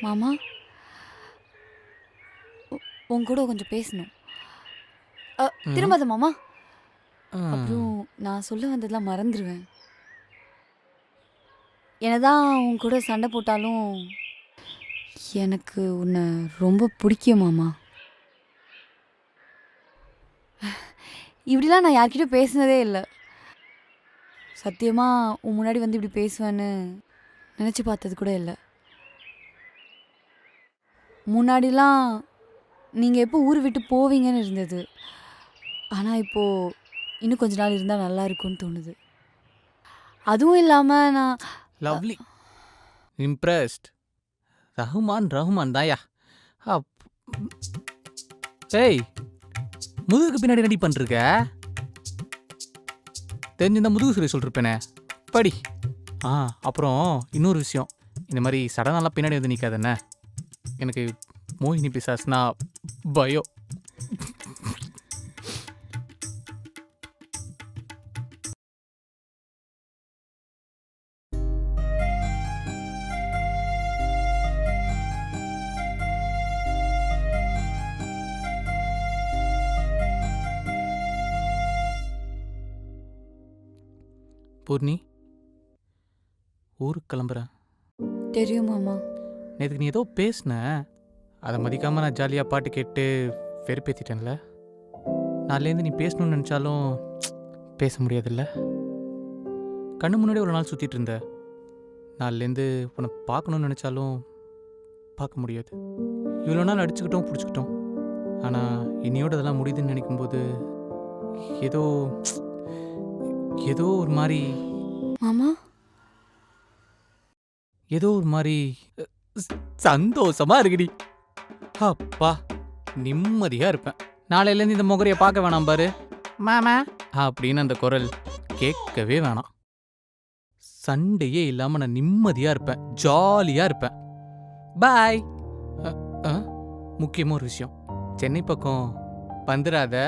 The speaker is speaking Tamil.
மாமா, உன் கூட கொஞ்சம் பேசணும். ம். திரும்பாத மாமா. ஆ. அப்புறம் நான் சொல்ல வந்ததெல்லாம் மறந்துடுவேன். என்னதான் உன் கூட சண்டை போட்டாலும் எனக்கு உன்னை ரொம்ப பிடிக்கும் மாமா. இப்படிலாம் நான் யார்கிட்டயும் பேசினதே இல்லை. சத்தியமா உன் முன்னாடி வந்து இப்படி பேசுவேன்னு நினச்சி பார்த்தது கூட இல்லை. முன்னாடிலாம் நீங்கள் எப்போ ஊர் விட்டு போவீங்கன்னு இருந்தது. ஆனால் இப்போது இன்னும் கொஞ்ச நாள் இருந்தால் நல்லா இருக்கும்னு தோணுது. அதுவும் இல்லாமல் நான் லவ்லி. இம்ப்ரெஸ்ட். ரஹ்மான் தாயா. அப் ஏய், முதுகுக்கு பின்னாடி ரெடி பண்ணிருக்க. தெரிஞ்சிருந்தா முதுகு சொல்லி சொல்லிருப்பேனே. படி. அப்புறம் இன்னொரு விஷயம். இந்த மாதிரி சடனாலாம் பின்னாடி வந்து நிற்காதண்ணே. எனக்கு மோகினி பிசாஸ்னா பயம். பூர்ணி, ஊருக்கு கிளம்புறேன். தெரியும் மாமா. நேற்றுக்கு நீ ஏதோ பேசின, அதை மதிக்காமல் நான் ஜாலியாக பாட்டு கேட்டு வெறுப்பேற்றிட்டேன்ல. நாளிலேருந்து நீ பேசணும்னு நினச்சாலும் பேச முடியாதுல்ல. கண்ணு முன்னாடி ஒரு நாள் சுற்றிட்டு இருந்த. நாளிலேருந்து உன்னை பார்க்கணுன்னு நினச்சாலும் பார்க்க முடியாது. இவ்வளோ நாள் அடிச்சுக்கிட்டோம் பிடிச்சிக்கிட்டோம். ஆனால் இனியோட இதெல்லாம் முடியுதுன்னு நினைக்கும்போது ஏதோ ஏதோ ஒரு மாதிரி மாமா, ஏதோ ஒரு மாதிரி சந்தோஷமா இருக்குடி. அப்பா, நிம்மதியா இருப்பேன். நாளையிலேருந்து இந்த முகரையை பார்க்க வேணாம் பாரு மாமா அப்படின்னு அந்த குரல் கேட்கவே வேணாம். சண்டையே இல்லாம நான் நிம்மதியா இருப்பேன், ஜாலியா இருப்பேன். பாய். முக்கியமா ஒரு விஷயம், சென்னை பக்கம் வந்துடாத.